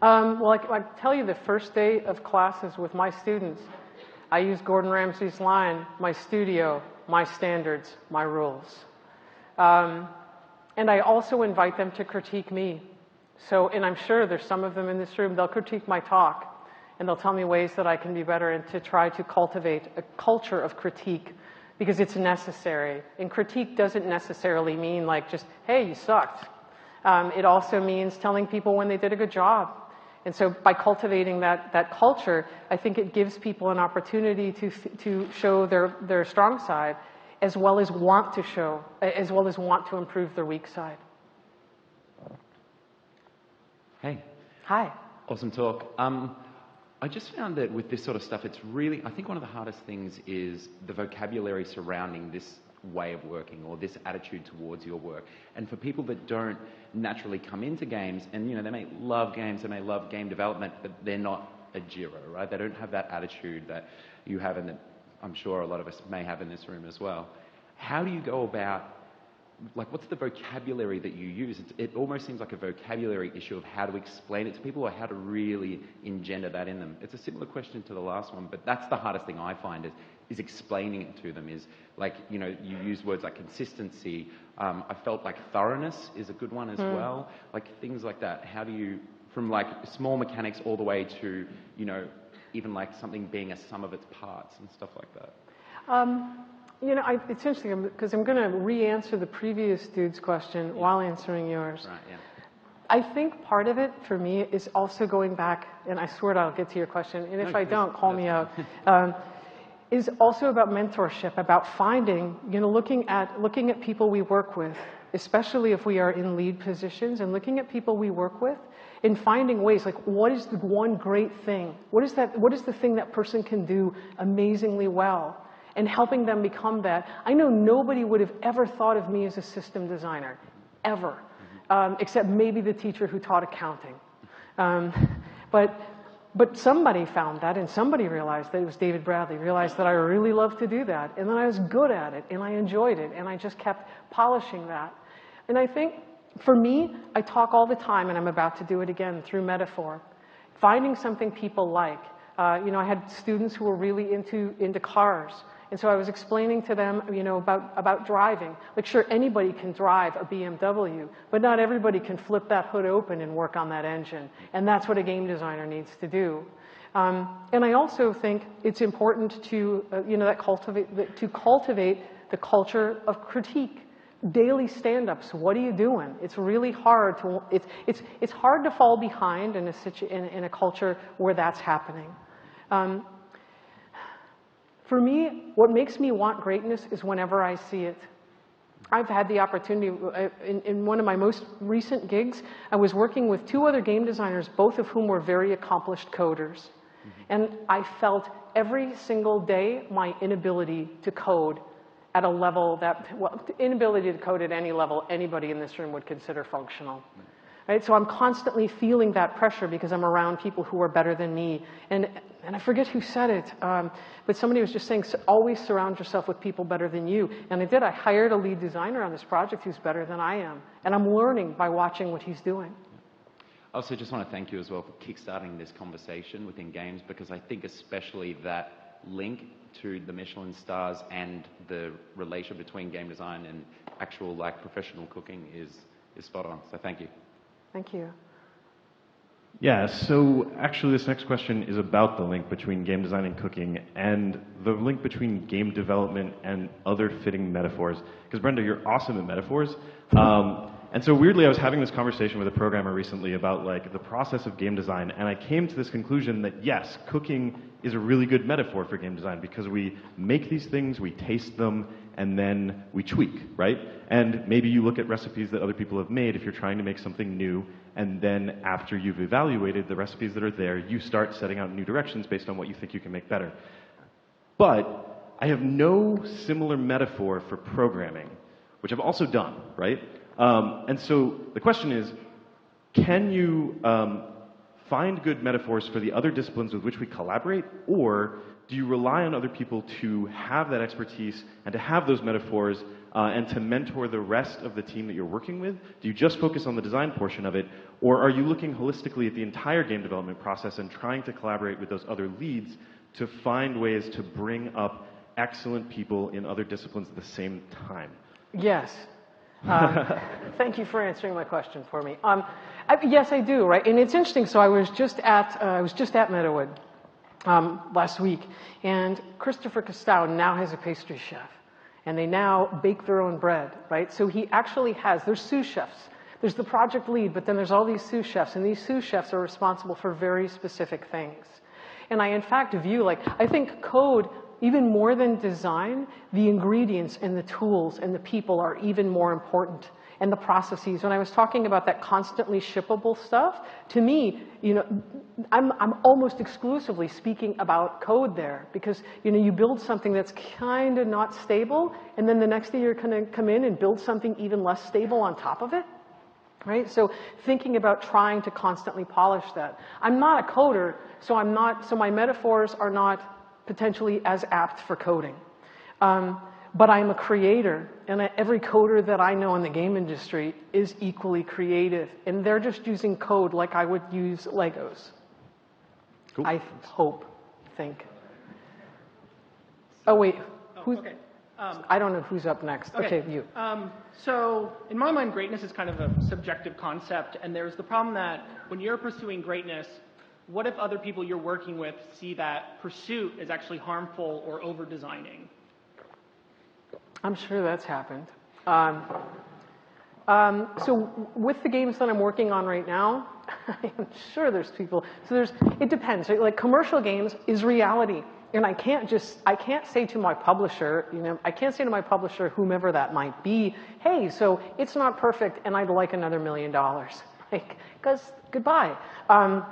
Well, I tell you, the first day of classes with my students, I use Gordon Ramsay's line, my studio, my standards, my rules. And I also invite them to critique me. So, and I'm sure there's some of them in this room, they'll critique my talk, and they'll tell me ways that I can be better, and to try to cultivate a culture of critique, because it's necessary. And critique doesn't necessarily mean like just, hey, you sucked. It also means telling people when they did a good job. And so by cultivating that culture, I think it gives people an opportunity to show their strong side, as well as want to improve their weak side. Hey. Hi. Awesome talk. I just found that with this sort of stuff, it's really, I think one of the hardest things is the vocabulary surrounding this way of working, or this attitude towards your work. And for people that don't naturally come into games, and you know, they may love games, they may love game development, but they're not a Jiro, right? They don't have that attitude that you have, and that I'm sure a lot of us may have in this room as well. How do you go about, like, what's the vocabulary that you use? It almost seems like a vocabulary issue of how to explain it to people, or how to really engender that in them. It's a similar question to the last one, but that's the hardest thing I find is explaining it to them. Is like, you know, you use words like consistency. I felt like thoroughness is a good one as well. Like things like that. How do you, from like small mechanics all the way to, you know, even like something being a sum of its parts and stuff like that? You know, it's interesting because I'm going to re-answer the previous dude's question while answering yours. Right, yeah. I think part of it for me is also going back, and I swear I'll get to your question, and if I don't, call me out. is also about mentorship, about finding, looking at people we work with, especially if we are in lead positions, and looking at people we work with and finding ways, like, what is the one great thing? What is the thing that person can do amazingly well? And helping them become that. I know nobody would have ever thought of me as a system designer, ever, except maybe the teacher who taught accounting. But somebody found that, and somebody realized that it was David Bradley, realized that I really loved to do that, and then I was good at it, and I enjoyed it, and I just kept polishing that. And I think, for me, I talk all the time, and I'm about to do it again, through metaphor. Finding something people like. I had students who were really into cars, and so I was explaining to them, about driving. Like, sure, anybody can drive a BMW, but not everybody can flip that hood open and work on that engine. And that's what a game designer needs to do. And I also think it's important to, cultivate the culture of critique. Daily stand-ups. What are you doing? It's really hard to. It's hard to fall behind in a culture where that's happening. For me, what makes me want greatness is whenever I see it. I've had the opportunity, in one of my most recent gigs, I was working with 2 other game designers, both of whom were very accomplished coders. And I felt every single day my inability to code at a level inability to code at any level anybody in this room would consider functional. Right? So I'm constantly feeling that pressure because I'm around people who are better than me. And I forget who said it, but somebody was just saying, always surround yourself with people better than you. And I did. I hired a lead designer on this project who's better than I am. And I'm learning by watching what he's doing. I also just want to thank you as well for kickstarting this conversation within games, because I think especially that link to the Michelin stars and the relation between game design and actual professional cooking is spot on. So thank you. Thank you. Yeah, so actually this next question is about the link between game design and cooking, and the link between game development and other fitting metaphors. Because Brenda, you're awesome at metaphors. And so weirdly, I was having this conversation with a programmer recently about the process of game design, and I came to this conclusion that yes, cooking is a really good metaphor for game design, because we make these things, we taste them, and then we tweak, right? And maybe you look at recipes that other people have made if you're trying to make something new, and then after you've evaluated the recipes that are there, you start setting out new directions based on what you think you can make better. But I have no similar metaphor for programming, which I've also done, right? And so the question is, can you find good metaphors for the other disciplines with which we collaborate, or do you rely on other people to have that expertise and to have those metaphors and to mentor the rest of the team that you're working with? Do you just focus on the design portion of it, or are you looking holistically at the entire game development process and trying to collaborate with those other leads to find ways to bring up excellent people in other disciplines at the same time? Yes. Thank you for answering my question for me. Yes, I do, right? And it's interesting. So I was just at Meadowood last week, and Christopher Costow now has a pastry chef, and they now bake their own bread, right? So he actually there's sous chefs. There's the project lead, but then there's all these sous chefs, and these sous chefs are responsible for very specific things. And I, in fact, I think code, even more than design, the ingredients and the tools and the people are even more important, and the processes. When I was talking about that constantly shippable stuff, to me, I'm almost exclusively speaking about code there, because you build something that's kind of not stable, and then the next day you're going to come in and build something even less stable on top of it. Right? So thinking about trying to constantly polish that. I'm not a coder, so my metaphors are not potentially as apt for coding. But I'm a creator, and every coder that I know in the game industry is equally creative, and they're just using code like I would use Legos. Cool. I think. Oh, wait. Okay. I don't know who's up next. Okay, you. So in my mind, greatness is kind of a subjective concept, and there's the problem that when you're pursuing greatness, what if other people you're working with see that pursuit is actually harmful or over-designing? I'm sure that's happened. So with the games that I'm working on right now, I'm sure there's people. So it depends. Right? Like commercial games is reality. And I can't say to my publisher, I can't say to my publisher, whomever that might be, hey, so it's not perfect and I'd like another $1 million. Like, because goodbye. And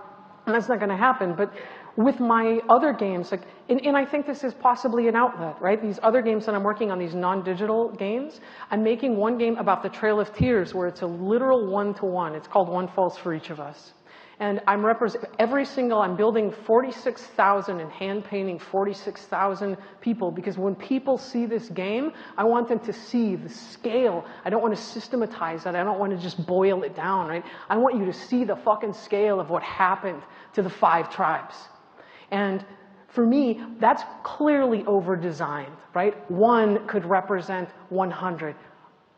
that's not going to happen. But with my other games, like, and I think this is possibly an outlet, right? These other games that I'm working on, these non-digital games, I'm making one game about the Trail of Tears where it's a literal one-to-one. It's called One Falls for Each of Us. And I'm building 46,000 and hand painting 46,000 people, because when people see this game, I want them to see the scale. I don't want to systematize it. I don't want to just boil it down, right? I want you to see the fucking scale of what happened to the 5 tribes. And for me, that's clearly over-designed, right? 1 could represent 100.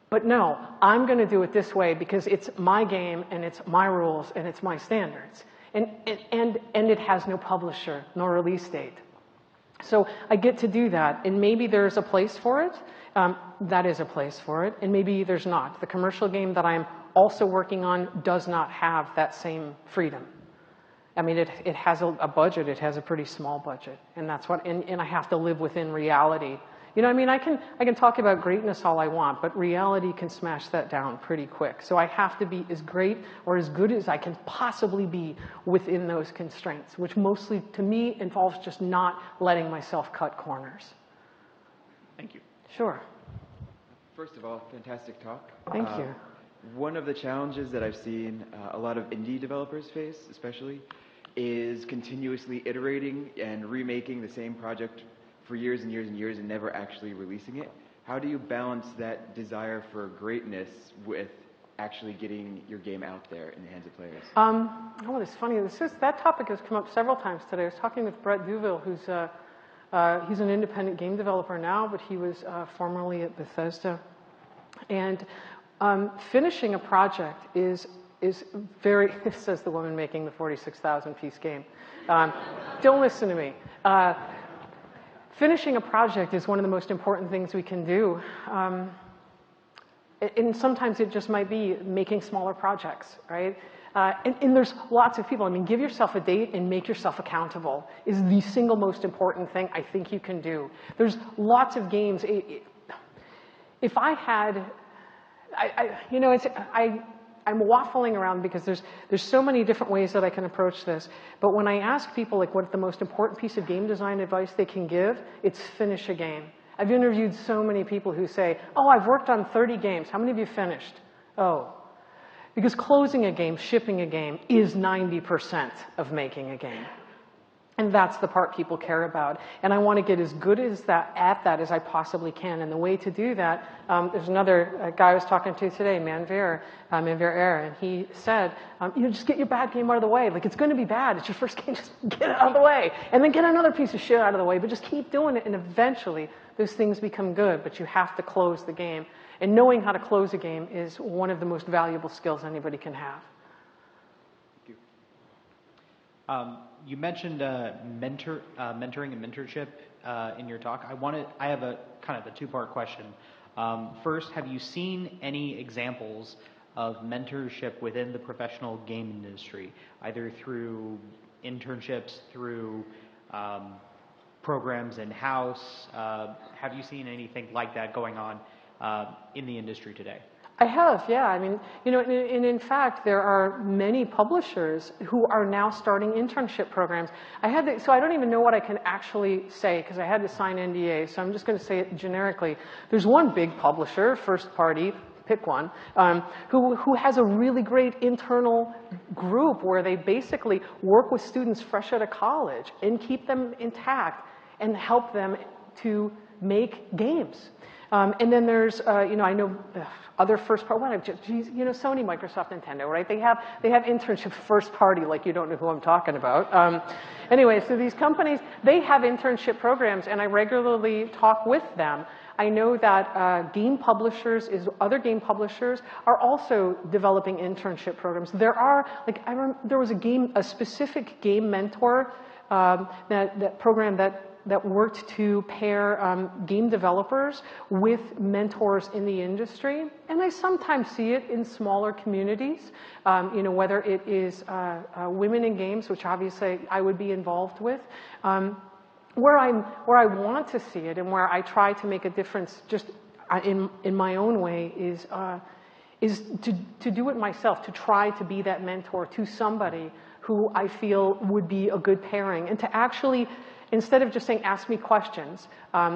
But no, I'm going to do it this way because it's my game and it's my rules and it's my standards. And it has no publisher nor release date. So I get to do that. And maybe there's a place for it. That is a place for it. And maybe there's not. The commercial game that I'm also working on does not have that same freedom. I mean, it has a budget. It has a pretty small budget. And that's what, and I have to live within reality. You know, I mean, I can talk about greatness all I want, but reality can smash that down pretty quick. So I have to be as great or as good as I can possibly be within those constraints, which mostly, to me, involves just not letting myself cut corners. Thank you. Sure. First of all, fantastic talk. Thank you. One of the challenges that I've seen a lot of indie developers face, especially, is continuously iterating and remaking the same project for years and years and years and never actually releasing it. How do you balance that desire for greatness with actually getting your game out there in the hands of players? Oh, it's funny. That topic has come up several times today. I was talking with Brett Duville, who's he's an independent game developer now, but he was formerly at Bethesda. And finishing a project is very, says the woman making the 46,000 piece game. Don't listen to me. Finishing a project is one of the most important things we can do. And sometimes it just might be making smaller projects, right? And there's lots of people. I mean, give yourself a date and make yourself accountable is the single most important thing I think you can do. There's lots of games. If I had, I'm waffling around because there's so many different ways that I can approach this. But when I ask people like what the most important piece of game design advice they can give, it's finish a game. I've interviewed so many people who say, oh, I've worked on 30 games. How many have you finished? Oh, because closing a game, shipping a game is 90% of making a game. And that's the part people care about. And I want to get as good at that as I possibly can. And the way to do that, there's another guy I was talking to today, Manver Air, and he said, just get your bad game out of the way. Like, it's going to be bad. It's your first game. Just get it out of the way. And then get another piece of shit out of the way. But just keep doing it. And eventually, those things become good. But you have to close the game. And knowing how to close a game is one of the most valuable skills anybody can have. Thank you. You mentioned mentoring and mentorship in your talk. I have a kind of a two-part question. First, have you seen any examples of mentorship within the professional game industry, either through internships, through programs in-house? Have you seen anything like that going on in the industry today? I have, yeah. I mean, and in fact, there are many publishers who are now starting internship programs. So I don't even know what I can actually say because I had to sign NDA, so I'm just going to say it generically. There's one big publisher, first party, pick one, who has a really great internal group where they basically work with students fresh out of college and keep them intact and help them to make games. And then there's, I know other first party, Sony, Microsoft, Nintendo, right? They have internship first party, like you don't know who I'm talking about. Anyway, so these companies, they have internship programs, and I regularly talk with them. I know that other game publishers are also developing internship programs. There are, there was a specific game mentor that program that worked to pair game developers with mentors in the industry. And I sometimes see it in smaller communities, whether it is women in games, which obviously I would be involved with, where I want to see it and where I try to make a difference just in my own way is to do it myself, to try to be that mentor to somebody who I feel would be a good pairing, and to actually, instead of just saying, ask me questions,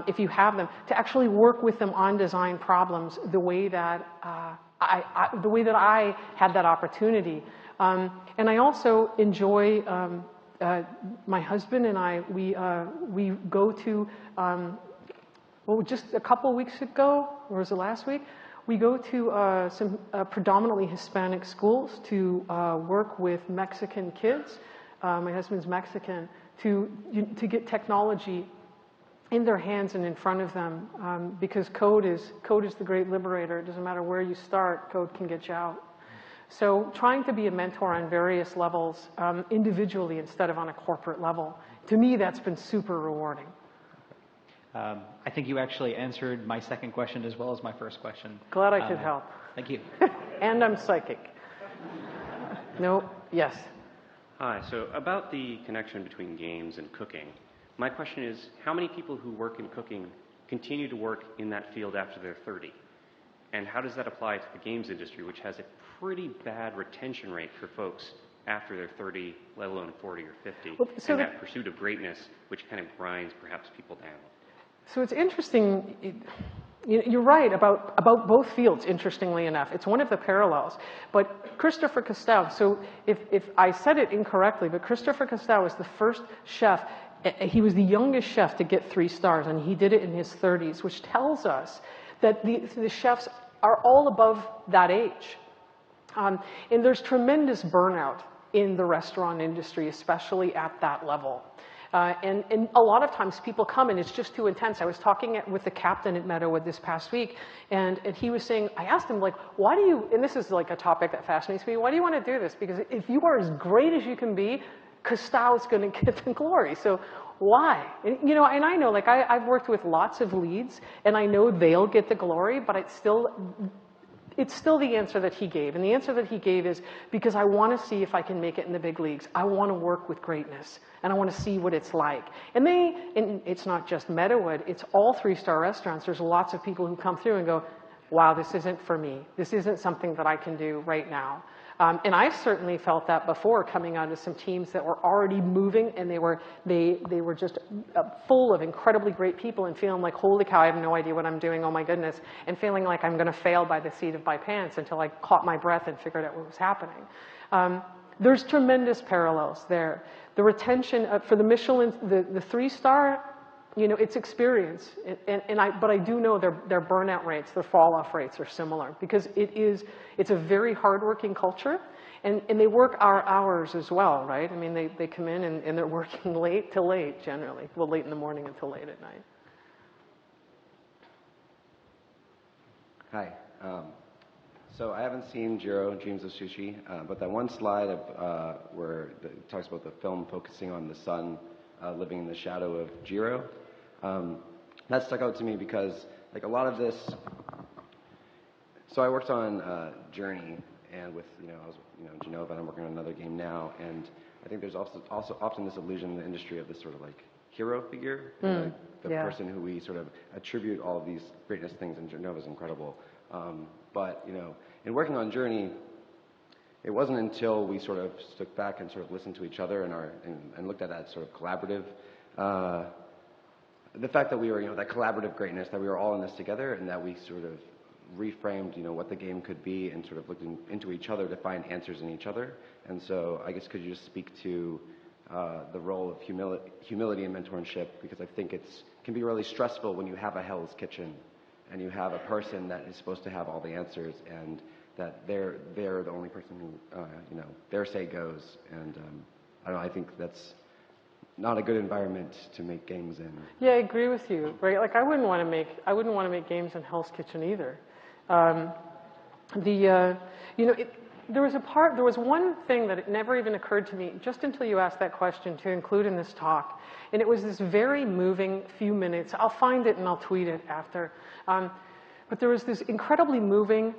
if you have them, to actually work with them on design problems the way that I had that opportunity. And I also enjoy, my husband and I, we go to, just a couple weeks ago, or was it last week? We go to some predominantly Hispanic schools to work with Mexican kids. My husband's Mexican, to get technology in their hands and in front of them, because code is the great liberator. It doesn't matter where you start, code can get you out. So trying to be a mentor on various levels, individually instead of on a corporate level, to me that's been super rewarding. I think you actually answered my second question as well as my first question. Glad I could help. Thank you. And I'm psychic. No, yes. Hi, so about the connection between games and cooking, my question is, how many people who work in cooking continue to work in that field after they're 30? And how does that apply to the games industry, which has a pretty bad retention rate for folks after they're 30, let alone 40 or 50, well, so and that pursuit of greatness, which kind of grinds perhaps people down? So it's interesting, you're right about both fields, interestingly enough. It's one of the parallels. But Christopher Costau, so if I said it incorrectly, but Christopher Costau was the first chef, he was the youngest chef to get 3 stars, and he did it in his 30s, which tells us that the chefs are all above that age. And there's tremendous burnout in the restaurant industry, especially at that level. And a lot of times people come and it's just too intense. I was talking with the captain at Meadowood this past week, and he was saying, I asked him, like, why do you, and this is like a topic that fascinates me, why do you want to do this? Because if you are as great as you can be, Costau's going to get the glory. So why? And, and I know, like, I've worked with lots of leads, and I know they'll get the glory, but it's still the answer that he gave. And the answer that he gave is because I want to see if I can make it in the big leagues. I want to work with greatness, and I want to see what it's like. And it's not just Meadowood, it's all 3-star restaurants. There's lots of people who come through and go, wow, this isn't for me. This isn't something that I can do right now. And I've certainly felt that before, coming out of some teams that were already moving, and they were just full of incredibly great people, and feeling like, holy cow, I have no idea what I'm doing, oh my goodness, and feeling like I'm going to fail by the seat of my pants until I caught my breath and figured out what was happening. There's tremendous parallels there. The retention for the Michelin, the 3-star, it's experience, but I do know their burnout rates, their fall-off rates are similar, because it's a very hard-working culture, and they work our hours as well, right? I mean, they come in and they're working late to late, generally. Well, late in the morning until late at night. Hi. So I haven't seen Jiro, Dreams of Sushi, but that one slide where it talks about the film focusing on the sun living in the shadow of Jiro, that stuck out to me because, like, a lot of this. So I worked on Journey, and with I was Genova, and I'm working on another game now, and I think there's also often this illusion in the industry of this sort of like hero figure, the person who we sort of attribute all of these greatness things, and Genova's incredible. But in working on Journey, it wasn't until we sort of stood back and sort of listened to each other and looked at that sort of collaborative, the fact that we were, that collaborative greatness, that we were all in this together, and that we sort of reframed, what the game could be, and sort of looked into each other to find answers in each other. And so I guess could you just speak to the role of humility and mentorship, because I think it can be really stressful when you have a Hell's Kitchen and you have a person that is supposed to have all the answers, and that they're the only person who, their say goes. And I don't know, I think that's not a good environment to make games in. Yeah, I agree with you. Right? Like, I wouldn't want to make games in Hell's Kitchen either. There was one thing that it never even occurred to me, just until you asked that question, to include in this talk, and it was this very moving few minutes. I'll find it and I'll tweet it after. But there was this incredibly moving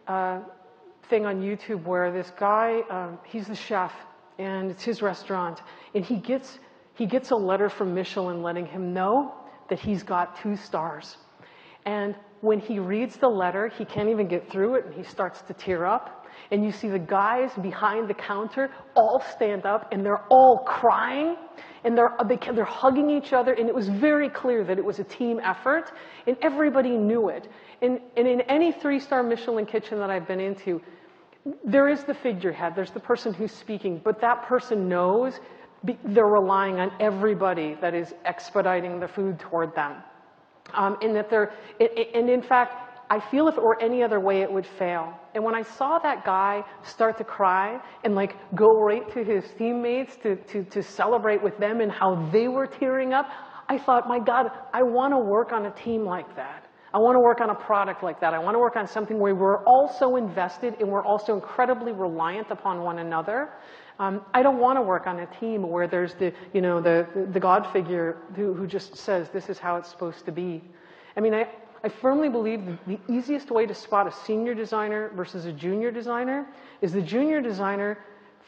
thing on YouTube where this guy, he's the chef, and it's his restaurant, and he gets he gets a letter from Michelin letting him know that he's got 2 stars. And when he reads the letter, he can't even get through it, and he starts to tear up. And you see the guys behind the counter all stand up, and they're all crying, and they're hugging each other, and it was very clear that it was a team effort, and everybody knew it. And in any 3-star Michelin kitchen that I've been into, there is the figurehead, there's the person who's speaking, but that person knows they're relying on everybody that is expediting the food toward them. And in fact, I feel if it were any other way, it would fail. And when I saw that guy start to cry and like go right to his teammates to celebrate with them and how they were tearing up, I thought, my God, I want to work on a team like that. I want to work on a product like that. I want to work on something where we're also invested and we're also incredibly reliant upon one another. I don't want to work on a team where there's the God figure who just says this is how it's supposed to be. I mean, I firmly believe the easiest way to spot a senior designer versus a junior designer is the junior designer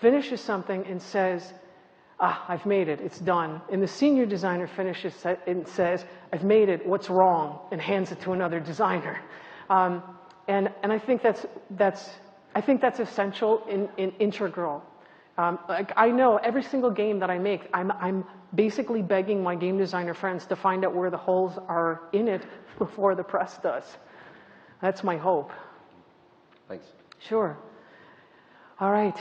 finishes something and says, I've made it, it's done. And the senior designer finishes and says, I've made it, what's wrong? And hands it to another designer. And I think that's essential and integral. Like I know every single game that I make, I'm basically begging my game designer friends to find out where the holes are in it before the press does. That's my hope. Thanks. Sure. All right.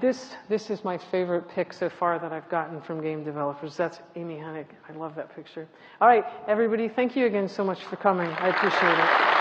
This is my favorite pick so far that I've gotten from game developers. That's Amy Hennig. I love that picture. All right, everybody, thank you again so much for coming. I appreciate it.